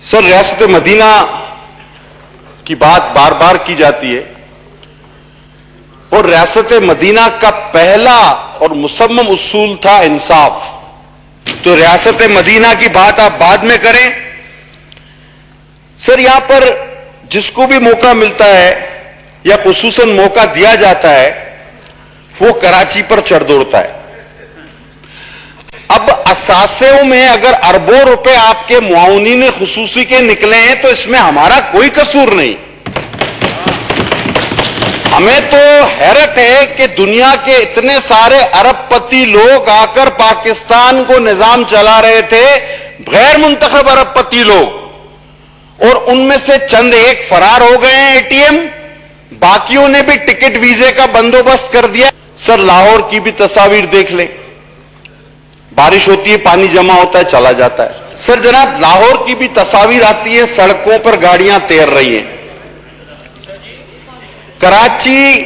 سر ریاست مدینہ کی بات بار بار کی جاتی ہے اور ریاست مدینہ کا پہلا اور مصمم اصول تھا انصاف. تو ریاست مدینہ کی بات آپ بعد میں کریں. سر یہاں پر جس کو بھی موقع ملتا ہے یا خصوصاً موقع دیا جاتا ہے وہ کراچی پر چڑھ دوڑتا ہے. اب اثاثوں میں اگر اربوں روپے آپ کے معاونین خصوصی کے نکلے ہیں تو اس میں ہمارا کوئی قصور نہیں. ہمیں تو حیرت ہے کہ دنیا کے اتنے سارے ارب پتی لوگ آ کر پاکستان کو نظام چلا رہے تھے, غیر منتخب ارب پتی لوگ, اور ان میں سے چند ایک فرار ہو گئے ہیں اے ٹی ایم, باقیوں نے بھی ٹکٹ ویزے کا بندوبست کر دیا. سر لاہور کی بھی تصاویر دیکھ لیں, بارش ہوتی ہے پانی جمع ہوتا ہے چلا جاتا ہے. سر جناب لاہور کی بھی تصاویر آتی ہے, سڑکوں پر گاڑیاں تیر رہی ہیں. کراچی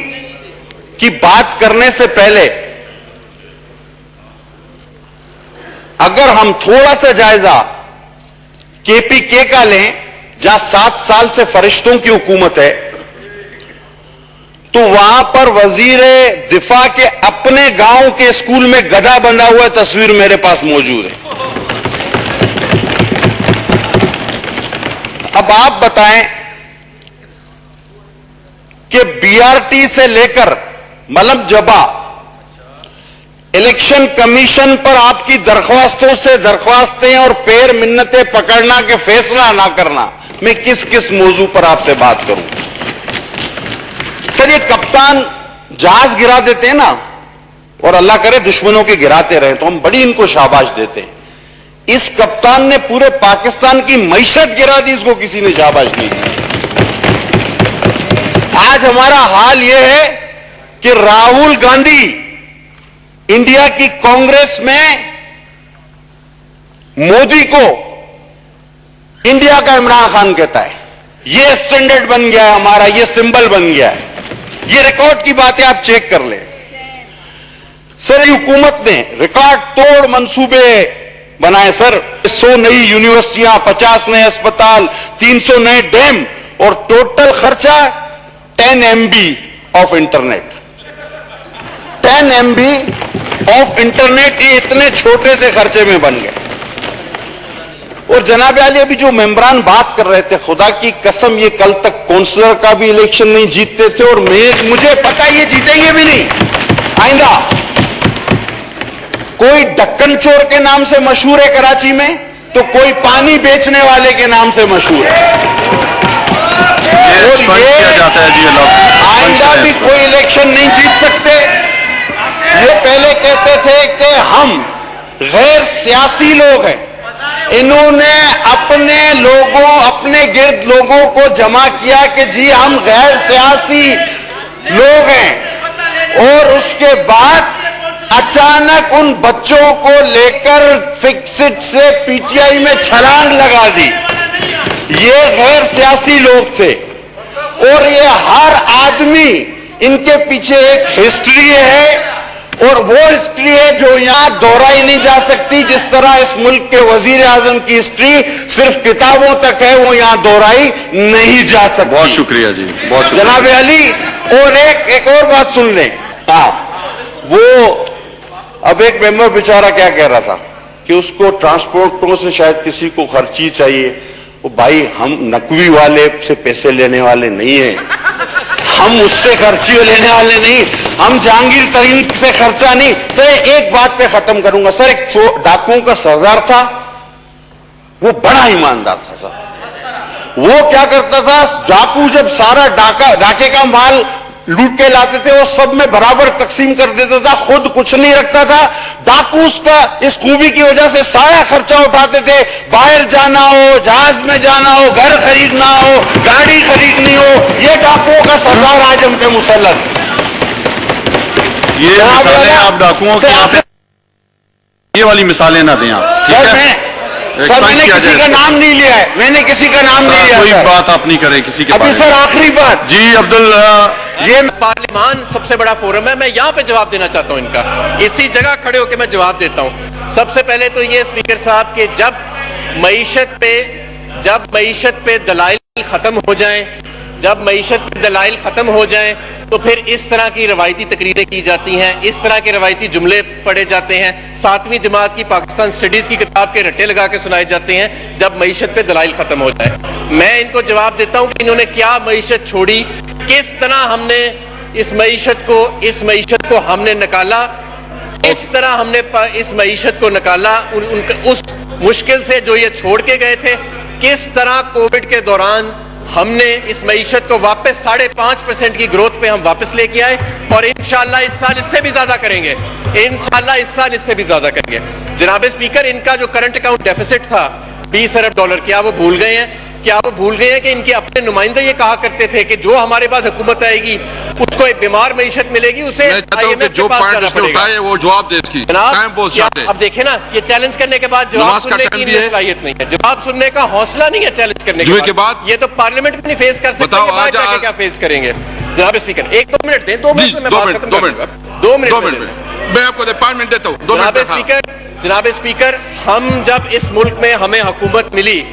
کی بات کرنے سے پہلے اگر ہم تھوڑا سا جائزہ کے پی کے کا لیں, جہاں 7 سال سے فرشتوں کی حکومت ہے, تو وہاں پر وزیر دفاع کے اپنے گاؤں کے اسکول میں گدھا بندھا ہوا تصویر میرے پاس موجود ہے. اب آپ بتائیں کہ بی آر ٹی سے لے کر ملب جبا الیکشن کمیشن پر آپ کی درخواستوں سے درخواستیں اور پیر منتیں پکڑنا کہ فیصلہ نہ کرنا, میں کس کس موضوع پر آپ سے بات کروں. سر یہ کپتان جہاز گرا دیتے ہیں نا, اور اللہ کرے دشمنوں کے گراتے رہے تو ہم بڑی ان کو شاباش دیتے ہیں. اس کپتان نے پورے پاکستان کی معیشت گرا دی, اس کو کسی نے شاباش نہیں دی. آج ہمارا حال یہ ہے کہ راہل گاندھی انڈیا کی کانگریس میں مودی کو انڈیا کا عمران خان کہتا ہے. یہ سٹینڈرڈ بن گیا ہے ہمارا, یہ سمبل بن گیا ہے. یہ ریکارڈ کی باتیں آپ چیک کر لیں. سر حکومت نے ریکارڈ توڑ منصوبے بنائے. سر 100 نئی یونیورسٹیاں, 50 نئے اسپتال, 300 نئے ڈیم, اور ٹوٹل خرچہ 10 MB of internet. 10 MB of internet یہ اتنے چھوٹے سے خرچے میں بن گئے. اور جناب عالی ابھی جو ممبران بات کر رہے تھے, خدا کی قسم یہ کل تک کونسلر کا بھی الیکشن نہیں جیتتے تھے, اور مجھے پتا یہ جیتیں گے بھی نہیں آئندہ. کوئی ڈکن چور کے نام سے مشہور ہے کراچی میں, تو کوئی پانی بیچنے والے کے نام سے مشہور ہے. آئندہ بھی کوئی الیکشن نہیں جیت سکتے. یہ پہلے کہتے تھے کہ ہم غیر سیاسی لوگ ہیں, انہوں نے اپنے لوگوں, اپنے گرد لوگوں کو جمع کیا کہ جی ہم غیر سیاسی لوگ ہیں, اور اس کے بعد اچانک ان بچوں کو لے کر فکسڈ سے پی ٹی آئی میں چھلانگ لگا دی. یہ غیر سیاسی لوگ تھے, اور یہ ہر آدمی ان کے پیچھے ایک ہسٹری ہے, اور وہ ہسٹری ہے جو یہاں دہرائی نہیں جا سکتی. جس طرح اس ملک کے وزیر اعظم کی ہسٹری صرف کتابوں تک ہے, وہ یہاں دہرائی نہیں جا سکتی. بہت شکریہ جی, بہت شکریہ جناب علی. اور ایک اور بات سن لیں. ہاں وہ اب ایک ممبر بیچارہ کیا کہہ رہا تھا کہ اس کو ٹرانسپورٹوں سے شاید کسی کو خرچی چاہیے. وہ بھائی ہم نقوی والے سے پیسے لینے والے نہیں ہیں, ہم اس سے خرچی لینے والے نہیں, ہم جہانگیر ترین سے خرچہ نہیں. سر ایک بات پہ ختم کروں گا. سر ایک ڈاکوؤں کا سردار تھا, وہ بڑا ایماندار تھا. سر وہ کیا کرتا تھا, ڈاکو جب سارا ڈاکے کا مال لوٹ کے لاتے تھے وہ سب میں برابر تقسیم کر دیتا تھا, خود کچھ نہیں رکھتا تھا. ڈاکو اس خوبی کی وجہ سے سارا خرچہ اٹھاتے تھے. باہر جانا ہو, جہاز میں جانا ہو, گھر خریدنا ہو, گاڑی خریدنی ہو, یہ ڈاکوؤں کا سردار آج ہم پہ مسلط. یہ مثالیں آپ ڈاکوؤں کی, یہ والی مثالیں نہ دیں آپ. سر میں نے کسی کا نام نہیں لیا ہے, میں نے کسی کا نام نہیں لیا. کوئی بات آپ نہیں کریں کسی کے. ابھی سر آخری بات. جی عبداللہ, یہ پارلیمان سب سے بڑا فورم ہے, میں یہاں پہ جواب دینا چاہتا ہوں ان کا, اسی جگہ کھڑے ہو کے میں جواب دیتا ہوں. سب سے پہلے تو یہ اسپیکر صاحب کہ جب معیشت پہ जब मईशत पे दलाइल खत्म हो जाएं, जब मईशत पे दलाइल खत्म हो जाएं तो फिर इस तरह की रवायती तकरीरें की जाती हैं, इस तरह के रवायती जुमले पढ़े जाते हैं, 7वीं जमात की पाकिस्तान स्टडीज की किताब के रट्टे लगा के सुनाए जाते हैं जब मईशत पे दलाइल खत्म हो जाए। मैं इनको जवाब देता हूं कि इन्होंने क्या मईशत छोड़ी, किस तरह हमने इस मईशत को हमने निकाला, इस तरह हमने इस मईशत को निकाला उस मुश्किल से जो ये छोड़ के गए थे, किस तरह कोविड के दौरान हमने इस मईशत को वापस 5.5% की ग्रोथ पे हम वापस लेके आए और इंशाअल्लाह इस साल इससे भी ज्यादा करेंगे, इंशाअल्लाह इस साल इससे भी ज्यादा करेंगे। जनाब स्पीकर, इनका जो करंट अकाउंट डेफिसिट था $20 अरब, क्या वो भूल गए हैं? क्या वो भूल गए हैं कि इनके अपने नुमाइंदे ये कहा करते थे कि जो हमारे पास हुकूमत आएगी उसको एक बीमार मईशत मिलेगी, उसे IMF के पास जाना पड़ेगा। वो जवाब दे इसकी। जनाब, अब देखें ना, ये चैलेंज करने के बाद जवाब सुनने की इनमें सलाहियत नहीं है, जवाब सुनने का हौसला नहीं है चैलेंज करने के बाद। ये तो पार्लियामेंट में नहीं फेस कर सकते, बाहर जाके क्या फेस करेंगे? जनाब स्पीकर, 1-2 मिनट दें, 2 मिनट में मैं बात खत्म कर दूंगा। 2 मिनट मैं आपको 5 मिनट देता हूं। जनाब स्पीकर, हम जब इस मुल्क में हमें हुकूमत मिली,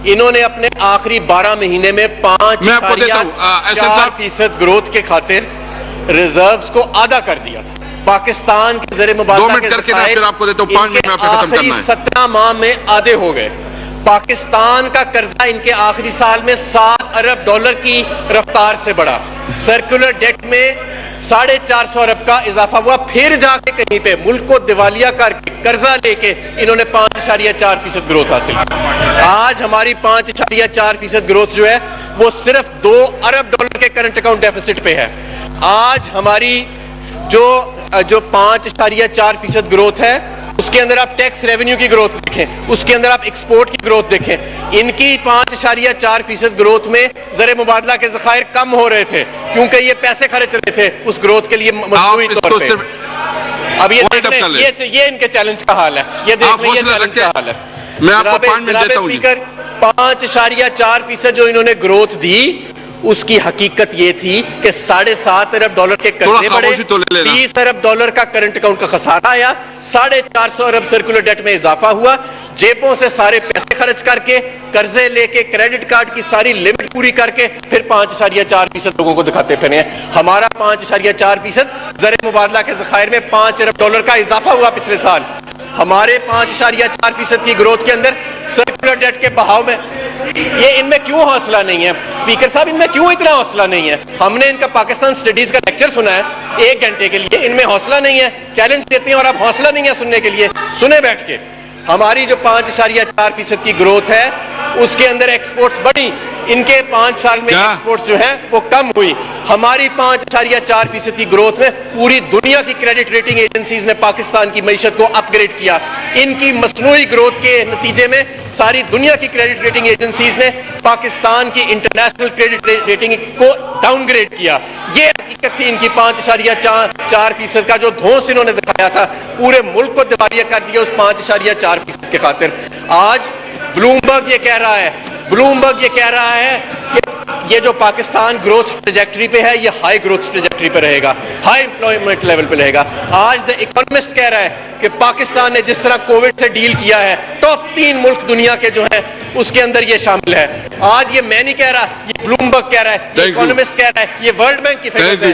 इन्होंने अपने आखिरी 12 महीने में 5.4% ग्रोथ के खातिर रिजर्व्स को आधा कर दिया था। पाकिस्तान के ज़रिए मुबादला के फिर आपको देता हूं, 5 मिनट में आपको खत्म करना है। 17 माह में आधे हो गए। पाकिस्तान का कर्जा इनके आखिरी साल में $7 अरब की रफ्तार से बढ़ा। सर्कुलर डेट में 450 अरब का इजाफा हुआ। फिर जाके कहीं पे मुल्क को दिवालिया करके कर्जा लेके इन्होंने 5.4% ग्रोथ हासिल की। आज हमारी 5.4% ग्रोथ जो है वो सिर्फ $2 अरब के करंट अकाउंट डेफिसिट पे है। आज हमारी जो 5.4% ग्रोथ है उसके अंदर आप टैक्स रेवेन्यू की ग्रोथ देखें, उसके अंदर आप एक्सपोर्ट की ग्रोथ देखें। इनकी 5.4% ग्रोथ में ज़र मुबादला के ज़खायर कम हो रहे थे क्योंकि ये पैसे खर्च रहे थे उस ग्रोथ के लिए मजबूरी तौर पे। अब ये देख लें, ये इनके चैलेंज का हाल है, ये देख लें, ये चैलेंज का हाल है। मैं आपको 5 मिनट देता हूं। स्पीकर, 5.4% जो इन्होंने ग्रोथ दी उसकी हकीकत ये थी कि $7.5 अरब के कर्जे बढ़े, $20 अरब का करंट अकाउंट का खसारा आया, 450 अरब सर्कुलर डेट में इजाफा हुआ, जेबों से सारे पैसे खर्च करके, कर्जे लेके, क्रेडिट कार्ड की सारी लिमिट पूरी करके फिर 5.4% लोगों को दिखाते फिरे हैं। हमारा 5.4% ज़र मुबादला के ज़खायर में $5 अरब का इजाफा हुआ पिछले साल। हमारे 5.4% की ग्रोथ के अंदर सर्कुलर डेट के बहाव में ये इनमें क्यों हौसला नहीं है? स्पीकर साहब, इनमें क्यों इतना हौसला नहीं है? हमने इनका पाकिस्तान स्टडीज का लेक्चर सुना है 1 घंटे के लिए, इनमें हौसला नहीं है। चैलेंज देते हैं और अब हौसला नहीं है सुनने के लिए। सुने बैठ के, हमारी जो 5.4% की ग्रोथ है उसके अंदर एक्सपोर्ट्स बढ़ी, इनके 5 साल में एक्सपोर्ट्स जो है वो कम हुई। हमारी 5.4% की ग्रोथ में पूरी दुनिया की क्रेडिट रेटिंग एजेंसीज ने पाकिस्तान की मईशत को अपग्रेड किया। इनकी मसनूई ग्रोथ के नतीजे में सारी दुनिया की क्रेडिट रेटिंग एजेंसीज ने पाकिस्तान की इंटरनेशनल क्रेडिट रेटिंग को डाउनग्रेड किया। ये हकीकत थी इनकी 5.4% का जो धौंस इन्होंने दिखाया था, पूरे मुल्क को दिवालिया कर दिया उस 5.4% के खातिर। आज ब्लूमबर्ग ये कह रहा है कि ये जो पाकिस्तान ग्रोथ ट्रैजेक्टरी पे है ये हाई ग्रोथ ट्रैजेक्टरी पे रहेगा, हाई एम्प्लॉयमेंट लेवल पे रहेगा। आज द इकोनॉमिस्ट कह रहा है कि पाकिस्तान ने जिस तरह कोविड से डील किया है, टॉप 3 मुल्क दुनिया के जो हैं उसके अंदर ये शामिल है। आज ये मैं नहीं कह रहा, ये ब्लूमबर्ग कह रहा है, इकोनॉमिस्ट कह रहा है, ये वर्ल्ड बैंक की फिगर्स है।